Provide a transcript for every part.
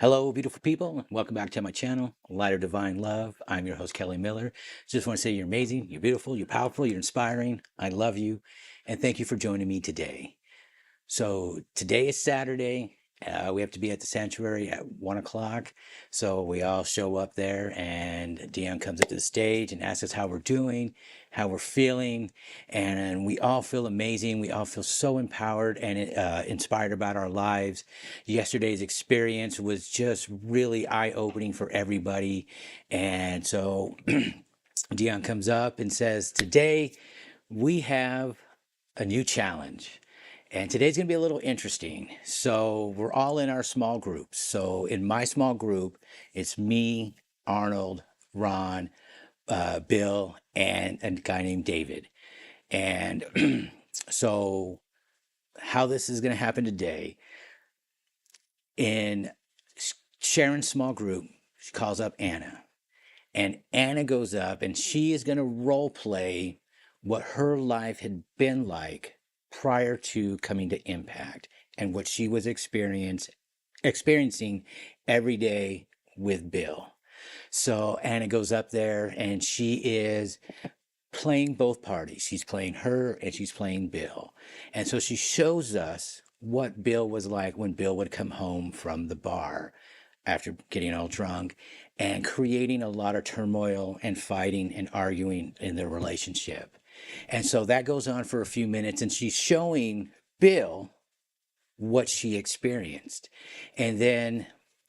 Hello, beautiful people. Welcome back to my channel, Lighter Divine Love. I'm your host, Kelly Miller. Just want to say you're amazing, you're beautiful, you're powerful, you're inspiring. I love you. And thank you for joining me today. So today is Saturday. We have to be at the sanctuary at 1 o'clock. So we all show up there, and Dion comes up to the stage and asks us how we're doing, how we're feeling. And we all feel amazing. We all feel so empowered and inspired about our lives. Yesterday's experience was just really eye-opening for everybody. And so Dion comes up and says, today we have a new challenge. And today's going to be a little interesting. So we're all in our small groups. So in my small group, it's me, Arnold, Ron, Bill, and a guy named David. And so how this is going to happen today, in Sharon's small group, she calls up Anna. And Anna goes up and she is going to role play what her life had been like prior to coming to Impact and what she was experiencing every day with Bill. So Anna goes up there and she is playing both parties. She's playing her and she's playing Bill. And so she shows us what Bill was like when Bill would come home from the bar after getting all drunk and creating a lot of turmoil and fighting and arguing in their relationship. And so that goes on for a few minutes, and she's showing Bill what she experienced. And then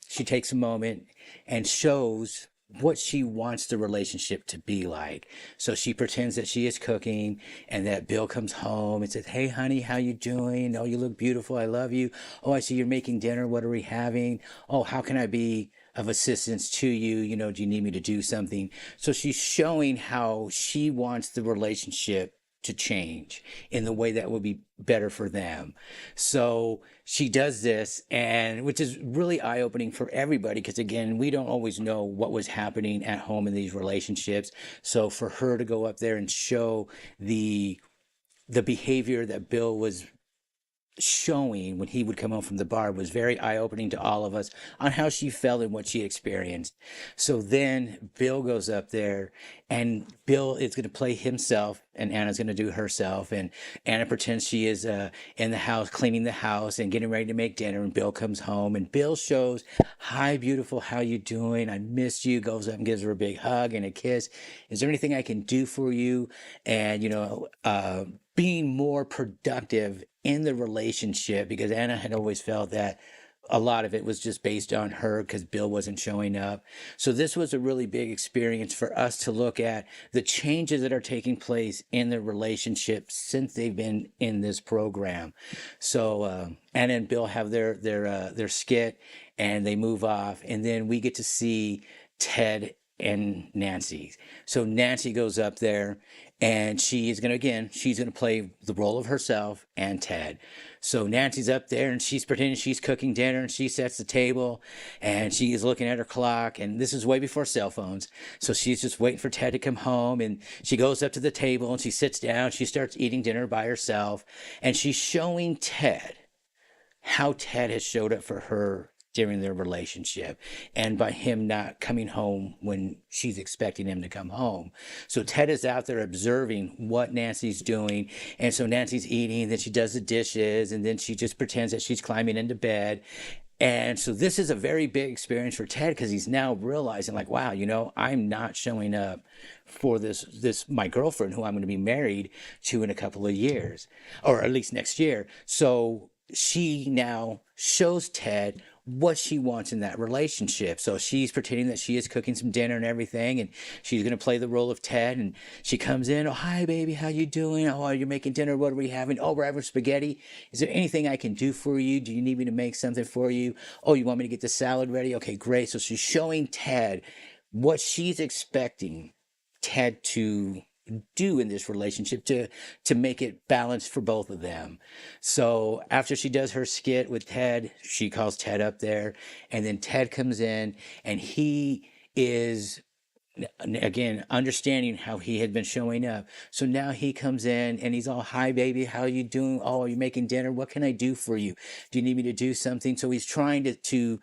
she takes a moment and shows what she wants the relationship to be like. So she pretends that she is cooking and that Bill comes home and says, "Hey honey, how you doing? Oh, you look beautiful. I love you. Oh, I see you're making dinner. What are we having? Oh, how can I be of assistance to you? Do you need me to do something?" So she's showing how she wants the relationship to change in the way that would be better for them. So she does this, and which is really eye-opening for everybody, because again, we don't always know what was happening at home in these relationships. So for her to go up there and show the behavior that Bill was showing when he would come home from the bar was very eye-opening to all of us on how she felt and what she experienced. So then Bill goes up there, and Bill is going to play himself and Anna's going to do herself, and Anna pretends she is in the house cleaning the house and getting ready to make dinner, and Bill comes home and Bill shows, "Hi beautiful, how you doing? I missed you." Goes up and gives her a big hug and a kiss. "Is there anything I can do for you?" And being more productive in the relationship, because Anna had always felt that a lot of it was just based on her because Bill wasn't showing up. So this was a really big experience for us to look at the changes that are taking place in the relationship since they've been in this program. So Anna and Bill have their skit, and they move off, and then we get to see Ted and Nancy. So Nancy goes up there, and she's going to play the role of herself and Ted. So Nancy's up there and she's pretending she's cooking dinner, and she sets the table and she is looking at her clock, and this is way before cell phones. So she's just waiting for Ted to come home, and she goes up to the table and she sits down, she starts eating dinner by herself, and she's showing Ted how Ted has showed up for her during their relationship, and by him not coming home when she's expecting him to come home. So Ted is out there observing what Nancy's doing, and so Nancy's eating, then she does the dishes, and then she just pretends that she's climbing into bed. And so this is a very big experience for Ted, because he's now realizing, like, wow, I'm not showing up for this my girlfriend, who I'm going to be married to in a couple of years, or at least next year. So she now shows Ted what she wants in that relationship. So she's pretending that she is cooking some dinner and everything, and she's going to play the role of Ted, and she comes in, "Oh, hi baby, how you doing? Oh, you're making dinner. What are we having? Oh, we're having spaghetti. Is there anything I can do for you? Do you need me to make something for you? Oh, you want me to get the salad ready? Okay, great." So she's showing Ted what she's expecting Ted to do in this relationship to make it balanced for both of them. So after she does her skit with Ted, she calls Ted up there, and then Ted comes in, and he is again understanding how he had been showing up. So now he comes in and he's all, "Hi baby, how you doing? Oh, are you making dinner? What can I do for you? Do you need me to do something?" So he's trying to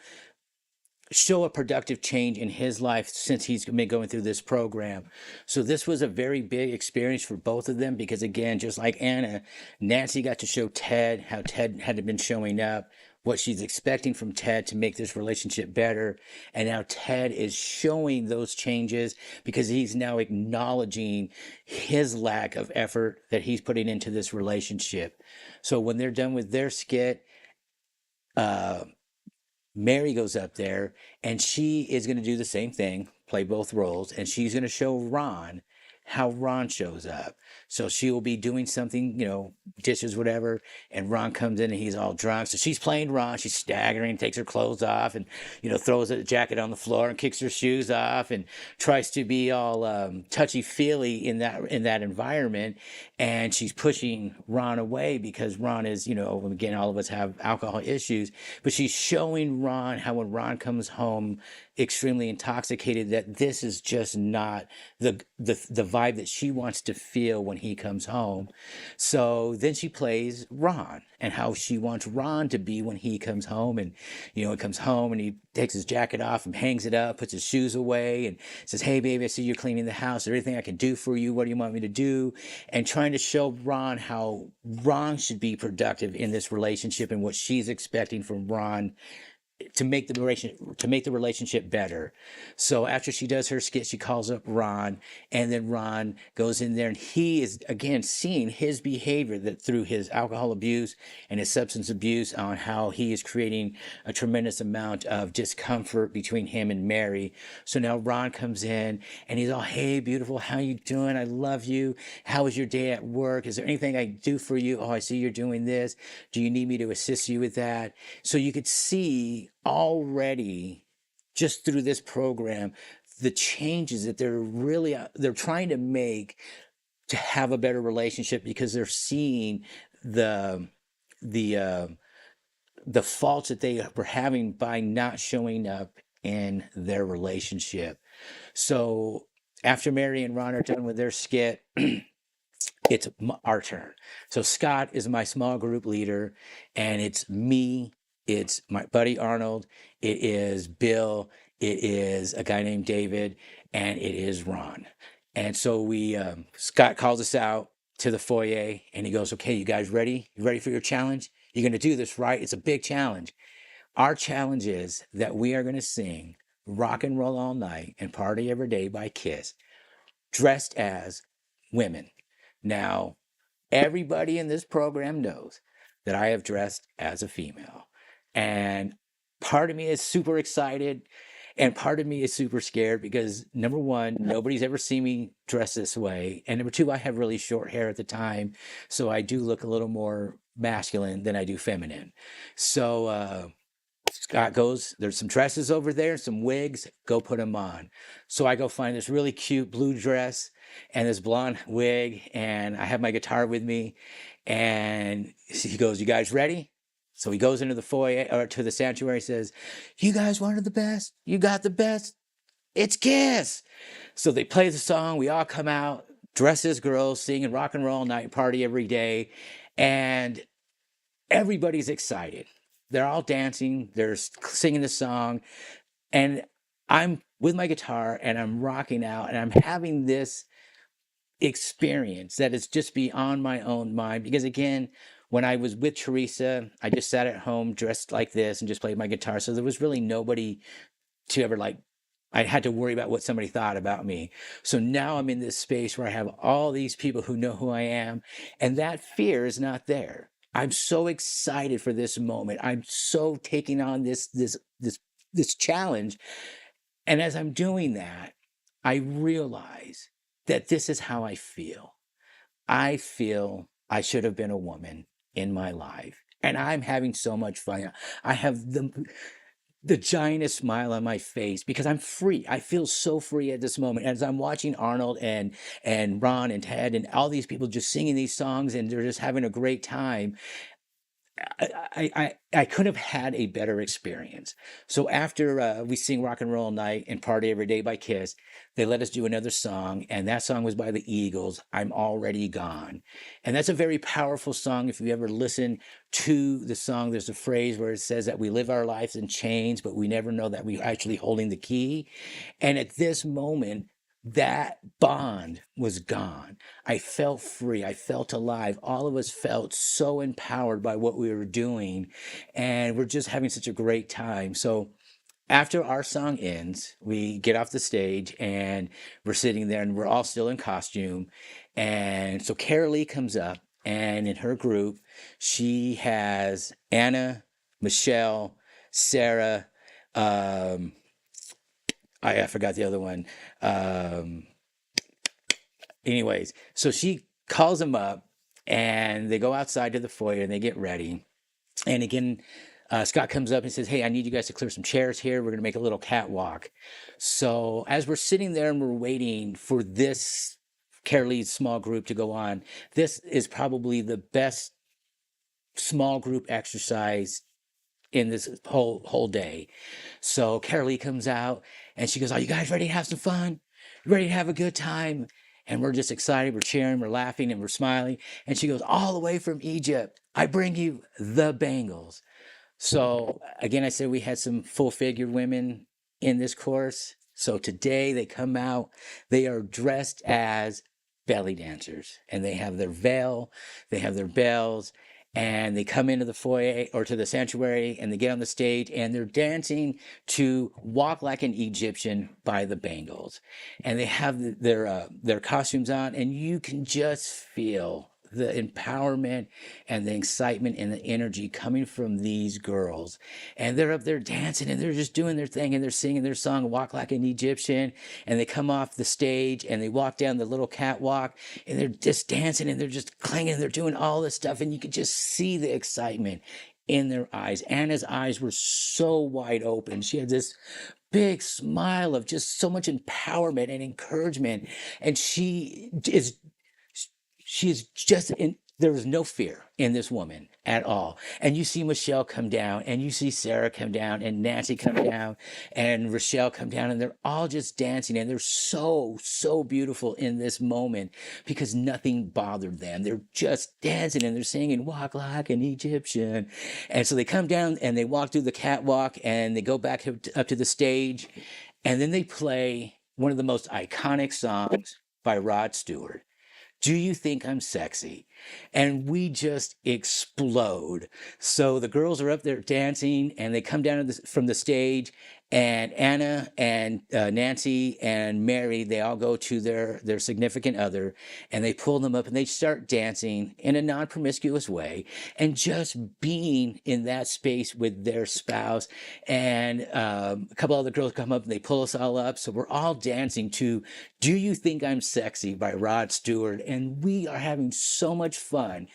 show a productive change in his life since he's been going through this program. So this was a very big experience for both of them because, again, just like Anna, Nancy got to show Ted how Ted had been showing up, what she's expecting from Ted to make this relationship better. And now Ted is showing those changes because he's now acknowledging his lack of effort that he's putting into this relationship. So when they're done with their skit, uh, Mary goes up there and she is going to do the same thing, play both roles, and she's going to show Ron how Ron shows up. So she will be doing something, dishes, whatever, and Ron comes in and he's all drunk. So she's playing Ron, she's staggering, takes her clothes off and, throws a jacket on the floor and kicks her shoes off and tries to be all touchy-feely in that environment. And she's pushing Ron away because Ron is, again, all of us have alcohol issues, but she's showing Ron how when Ron comes home extremely intoxicated, that this is just not the vibe that she wants to feel when he comes home. So then she plays Ron and how she wants Ron to be when he comes home. And he comes home and he takes his jacket off and hangs it up, puts his shoes away and says, "Hey baby, I see you're cleaning the house. Is there anything I can do for you? What do you want me to do?" And trying to show Ron how Ron should be productive in this relationship and what she's expecting from Ron to make the relationship better. So after she does her skit, she calls up Ron, and then Ron goes in there and he is again seeing his behavior that through his alcohol abuse and his substance abuse on how he is creating a tremendous amount of discomfort between him and Mary. So now Ron comes in and he's all, "Hey beautiful, how you doing? I love you. How was your day at work? Is there anything I can do for you? Oh, I see you're doing this. Do you need me to assist you with that?" So you could see already just through this program the changes that they're trying to make to have a better relationship because they're seeing the the the faults that they were having by not showing up in their relationship. So after Mary and Ron are done with their skit, it's our turn. So Scott is my small group leader, and it's me, it's my buddy Arnold, it is Bill, it is a guy named David, and it is Ron. And so Scott calls us out to the foyer, and he goes, "Okay, you guys ready? You ready for your challenge? You're going to do this, right? It's a big challenge. Our challenge is that we are going to sing Rock and Roll All Night and Party Every Day by Kiss, dressed as women." Now, everybody in this program knows that I have dressed as a female. And part of me is super excited and part of me is super scared because number one, nobody's ever seen me dress this way. And number two, I have really short hair at the time. So I do look a little more masculine than I do feminine. So Scott goes, "There's some dresses over there, some wigs, go put them on." So I go find this really cute blue dress and this blonde wig, and I have my guitar with me. And he goes, "You guys ready?" So he goes into the foyer or to the sanctuary, says, "You guys wanted the best? You got the best? It's Kiss." So they play the song, we all come out, dressed as girls, singing Rock and Roll Night, Party Every Day, and everybody's excited. They're all dancing, they're singing the song, and I'm with my guitar and I'm rocking out and I'm having this experience that is just beyond my own mind. Because again, when I was with Teresa, I just sat at home dressed like this and just played my guitar. So there was really nobody to ever I had to worry about what somebody thought about me. So now I'm in this space where I have all these people who know who I am, and that fear is not there. I'm so excited for this moment. I'm so taking on this challenge. And as I'm doing that, I realize that this is how I feel. I feel I should have been a woman in my life. And I'm having so much fun. I have the giantest smile on my face because I'm free. I feel so free at this moment. As I'm watching Arnold and Ron and Ted and all these people just singing these songs and they're just having a great time, I could have had a better experience. So after we sing Rock and Roll Night and Party Every Day by Kiss, they let us do another song, and that song was by the Eagles, I'm Already Gone. And that's a very powerful song. If you ever listen to the song, there's a phrase where it says that we live our lives in chains, but we never know that we're actually holding the key. And at this moment, that bond was gone. I felt free. I felt alive. All of us felt so empowered by what we were doing. And we're just having such a great time. So after our song ends, we get off the stage and we're sitting there and we're all still in costume. And so Kelli comes up, and in her group, she has Anna, Michelle, Sarah, um, I forgot the other one. Um, Anyways, so she calls them up and they go outside to the foyer and they get ready. And again, Scott comes up and says, "Hey, I need you guys to clear some chairs here. We're going to make a little catwalk." So as we're sitting there and we're waiting for this Kelli's small group to go on, this is probably the best small group exercise in this whole day. So Kelli comes out and she goes, "Are you guys ready to have some fun? Ready to have a good time?" And we're just excited. We're cheering, we're laughing, and we're smiling. And she goes, "All the way from Egypt, I bring you the Bengals." So again, I said we had some full-figured women in this course. So today they come out, they are dressed as belly dancers, and they have their veil, they have their bells, and they come into the foyer or to the sanctuary and they get on the stage and they're dancing to Walk Like an Egyptian by the Bengals. And they have their costumes on, and you can just feel the empowerment and the excitement and the energy coming from these girls. And they're up there dancing and they're just doing their thing and they're singing their song, Walk Like an Egyptian. And they come off the stage and they walk down the little catwalk and they're just dancing and they're just clanging. They're doing all this stuff. And you could just see the excitement in their eyes. Anna's eyes were so wide open. She had this big smile of just so much empowerment and encouragement. And she is just in, there was no fear in this woman at all. And you see Michelle come down, and you see Sarah come down, and Nancy come down, and Rochelle come down, and they're all just dancing, and they're so beautiful in this moment because nothing bothered them. They're just dancing, and they're singing Walk Like an Egyptian. And so they come down, and they walk through the catwalk, and they go back up to the stage, and then they play one of the most iconic songs by Rod Stewart, Do You Think I'm Sexy? And we just explode. So the girls are up there dancing and they come down from the stage, and Anna and Nancy and Mary, they all go to their significant other and they pull them up and they start dancing in a non-promiscuous way and just being in that space with their spouse. And a couple other girls come up and they pull us all up. So we're all dancing to Do You Think I'm Sexy by Rod Stewart. And we are having so much fun.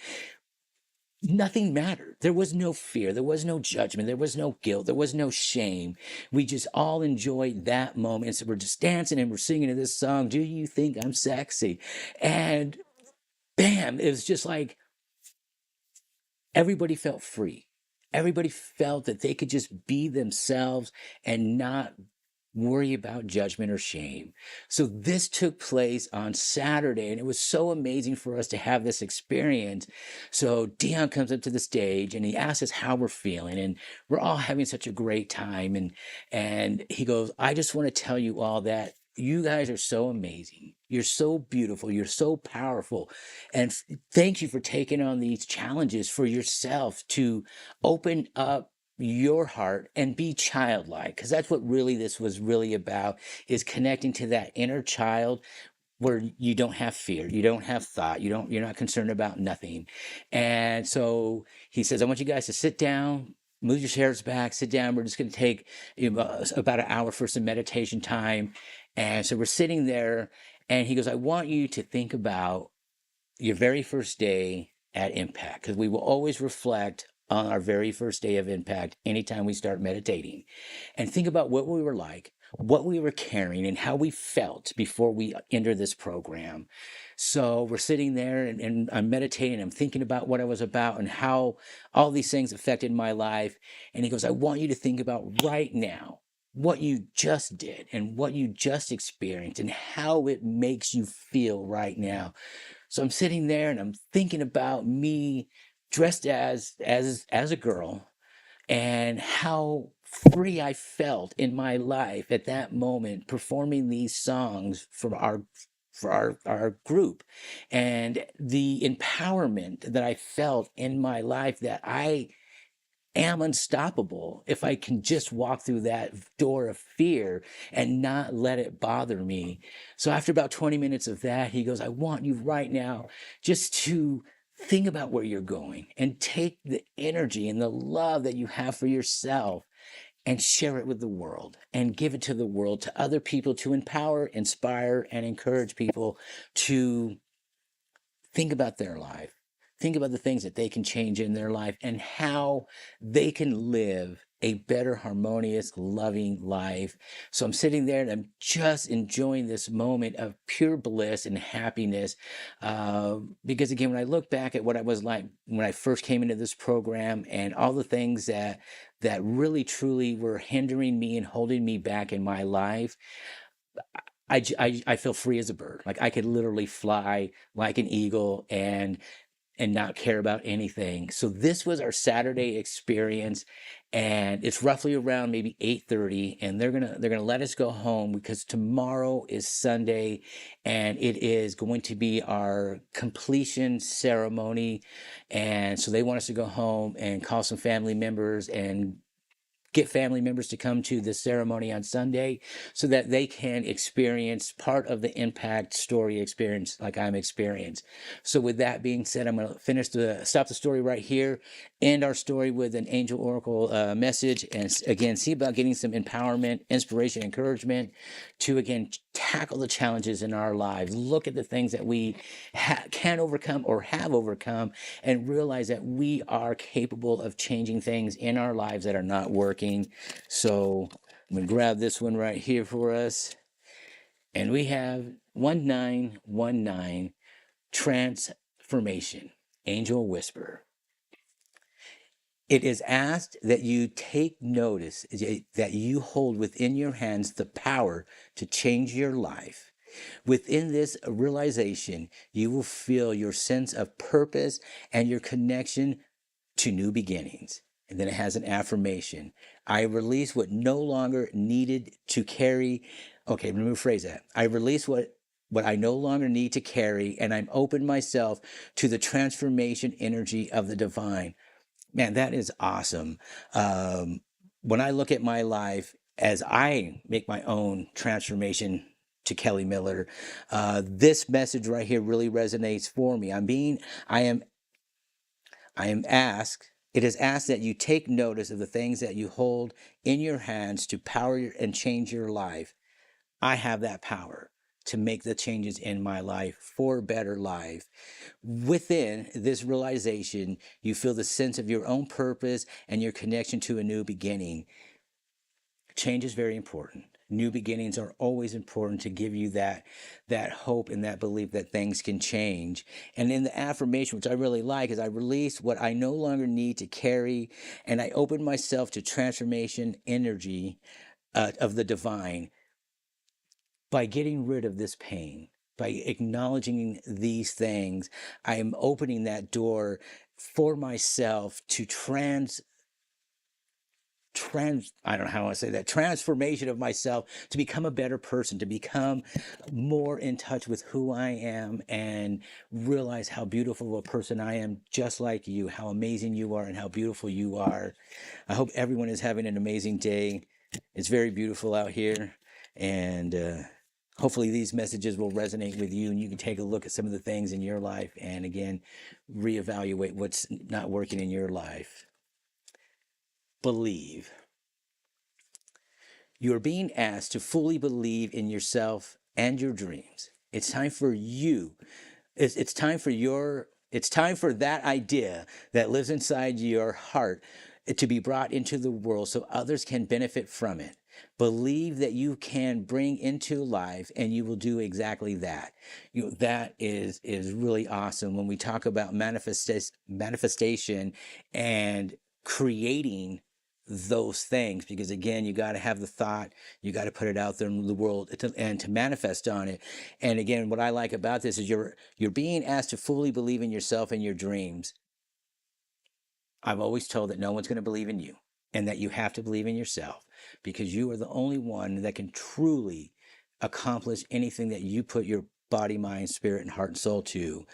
Nothing mattered. There was no fear. There was no judgment. There was no guilt. There was no shame. We just all enjoyed that moment. So we're just dancing and we're singing to this song, Do You Think I'm Sexy? And bam, it was just like everybody felt free. Everybody felt that they could just be themselves and not worry about judgment or shame. So this took place on Saturday, and it was so amazing for us to have this experience. So Dion comes up to the stage and he asks us how we're feeling, and we're all having such a great time. And he goes, "I just want to tell you all that you guys are so amazing. You're so beautiful. You're so powerful. And thank you for taking on these challenges for yourself to open up your heart and be childlike," because that's what really this was really about, is connecting to that inner child where you don't have fear, you don't have thought, you're not concerned about nothing. And so he says, "I want you guys to sit down, move your chairs back, sit down. We're just going to take about an hour for some meditation time." And so we're sitting there and he goes, "I want you to think about your very first day at Impact, because we will always reflect on our very first day of Impact anytime we start meditating, and think about what we were like, what we were carrying, and how we felt before we enter this program. So we're sitting there and I'm meditating. I'm thinking about what I was about and how all these things affected my life. And he goes, I want you to think about right now what you just did and what you just experienced and how it makes you feel right now. So I'm sitting there and I'm thinking about me dressed as a girl and how free I felt in my life at that moment performing these songs for our group, and the empowerment that I felt in my life that I am unstoppable if I can just walk through that door of fear and not let it bother me. So after about 20 minutes of that, he goes, I want you right now just to think about where you're going and take the energy and the love that you have for yourself and share it with the world and give it to the world, to other people, to empower, inspire, and encourage people to think about their life, think about the things that they can change in their life and how they can live a better, harmonious, loving life. So I'm sitting there and I'm just enjoying this moment of pure bliss and happiness. Because again, when I look back at what I was like when I first came into this program and all the things that really truly were hindering me and holding me back in my life, I feel free as a bird. Like I could literally fly like an eagle and not care about anything. So this was our Saturday experience, and it's roughly around maybe 8:30, and they're gonna let us go home because tomorrow is Sunday, and it is going to be our completion ceremony, and so they want us to go home and call some family members and get family members to come to the ceremony on Sunday so that they can experience part of the impact story experience like I'm experienced. So with that being said, I'm going to stop the story right here, end our story with an angel oracle message, and again, see about getting some empowerment, inspiration, encouragement to again tackle the challenges in our lives. Look at the things that we can overcome or have overcome and realize that we are capable of changing things in our lives that are not working. So I'm going to grab this one right here for us. And we have 1919 transformation, angel whisper. It is asked that you take notice that you hold within your hands the power to change your life. Within this realization, you will feel your sense of purpose and your connection to new beginnings. And then it has an affirmation. I release what no longer needed to carry. Okay, let me rephrase that. I release what I no longer need to carry, and I'm open myself to the transformation energy of the divine. Man, that is awesome. When I look at my life as I make my own transformation to Kelly Miller, this message right here really resonates for me. I am asked, it is asked that you take notice of the things that you hold in your hands to power and change your life. I have that power to make the changes in my life for a better life. Within this realization, you feel the sense of your own purpose and your connection to a new beginning. Change is very important. New beginnings are always important to give you that hope and that belief that things can change. And in the affirmation, which I really like, is I release what I no longer need to carry, and I open myself to transformation energy of the divine. By getting rid of this pain, by acknowledging these things, I am opening that door for myself to I don't know how I want to say that, transformation of myself to become a better person, to become more in touch with who I am and realize how beautiful a person I am, just like you, how amazing you are and how beautiful you are. I hope everyone is having an amazing day. It's very beautiful out here, and hopefully these messages will resonate with you and you can take a look at some of the things in your life and again, reevaluate what's not working in your life. Believe. You are being asked to fully believe in yourself and your dreams. It's time for you. It's time for it's time for that idea that lives inside your heart to be brought into the world so others can benefit from it. Believe that you can bring into life, and you will do exactly that. That is really awesome when we talk about manifestation and creating those things, because again, you got to have the thought, you got to put it out there in the world and to manifest on it. And again, what I like about this is you're being asked to fully believe in yourself and your dreams. I've always told that no one's going to believe in you, and that you have to believe in yourself, because you are the only one that can truly accomplish anything that you put your body, mind, spirit, and heart and soul to,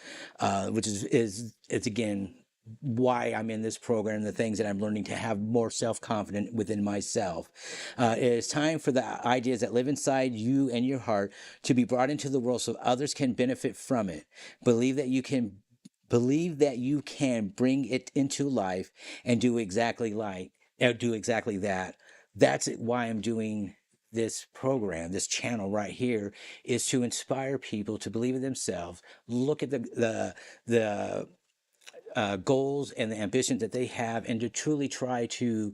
which is again why I'm in this program, the things that I'm learning to have more self-confidence within myself. It is time for the ideas that live inside you and your heart to be brought into the world so others can benefit from it. Believe that you can bring it into life and do exactly that. That's why I'm doing this program, this channel right here, is to inspire people to believe in themselves, look at the goals and the ambitions that they have, and to truly try to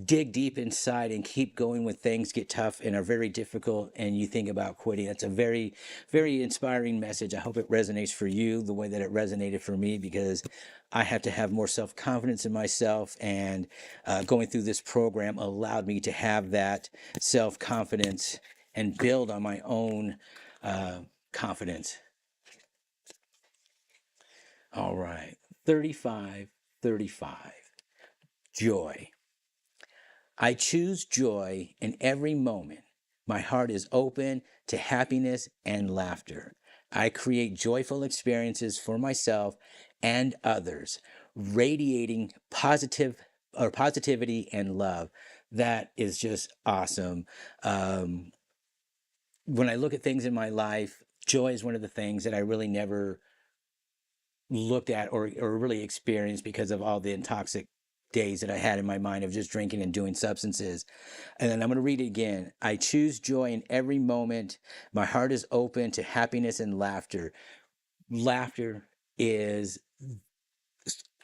dig deep inside and keep going when things get tough and are very difficult and you think about quitting. That's a very, very inspiring message. I hope it resonates for you the way that it resonated for me, because I have to have more self-confidence in myself, and going through this program allowed me to have that self-confidence and build on my own confidence. All right. 35. Joy. I choose joy in every moment. My heart is open to happiness and laughter. I create joyful experiences for myself and others, radiating positivity and love. That is just awesome. When I look at things in my life, joy is one of the things that I really never looked at or really experienced, because of all the intoxic days that I had in my mind of just drinking and doing substances. And then I'm going to read it again. I choose joy in every moment. My heart is open to happiness and laughter. Laughter is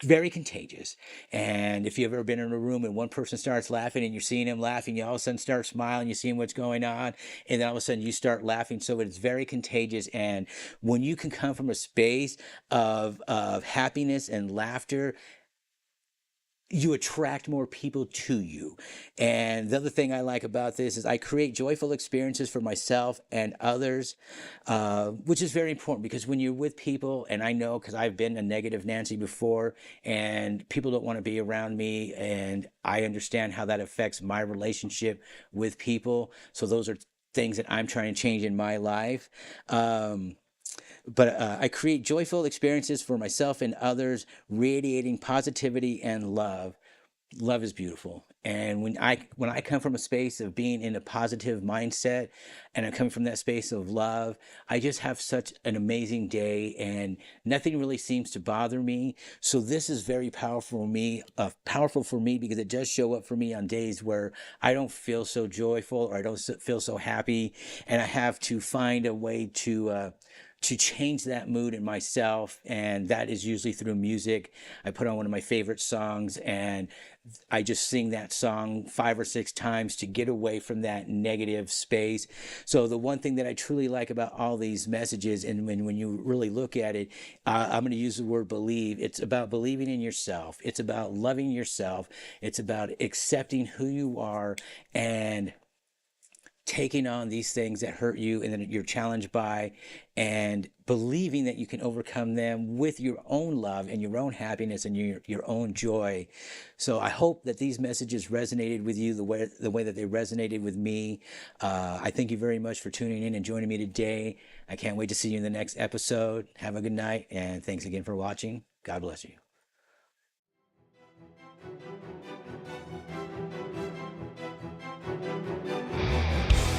very contagious. And if you've ever been in a room and one person starts laughing and you're seeing him laughing, you all of a sudden start smiling, you're seeing what's going on, and then all of a sudden you start laughing. So it's very contagious. And when you can come from a space of happiness and laughter, you attract more people to you. And the other thing I like about this is I create joyful experiences for myself and others, which is very important, because when you're with people, and I know because I've been a negative Nancy before, and people don't want to be around me, and I understand how that affects my relationship with people. So those are things that I'm trying to change in my life. But I create joyful experiences for myself and others, radiating positivity and love. Love is beautiful. And when I come from a space of being in a positive mindset, and I come from that space of love, I just have such an amazing day, and nothing really seems to bother me. So this is very powerful for me, because it does show up for me on days where I don't feel so joyful, or I don't feel so happy, and I have to find a way to change that mood in myself. And that is usually through music. I put on one of my favorite songs, and I just sing that song 5 or 6 times to get away from that negative space. So the one thing that I truly like about all these messages, and when you really look at it, I'm going to use the word believe. It's about believing in yourself. It's about loving yourself. It's about accepting who you are, and taking on these things that hurt you and that you're challenged by, and believing that you can overcome them with your own love and your own happiness and your own joy. So I hope that these messages resonated with you the way that they resonated with me. I thank you very much for tuning in and joining me today. I can't wait to see you in the next episode. Have a good night, and thanks again for watching. God bless you.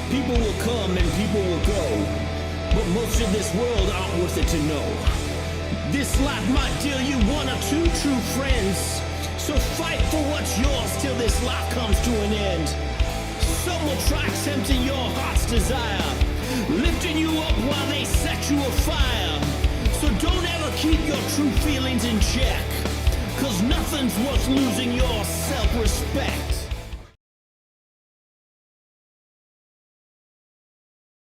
People will come and people will go, but most of this world aren't worth it to know. This life might deal you 1 or 2 true friends, so fight for what's yours till this life comes to an end. Some will try tempting your heart's desire, lifting you up while they set you afire. So don't ever keep your true feelings in check, 'cause nothing's worth losing your self-respect.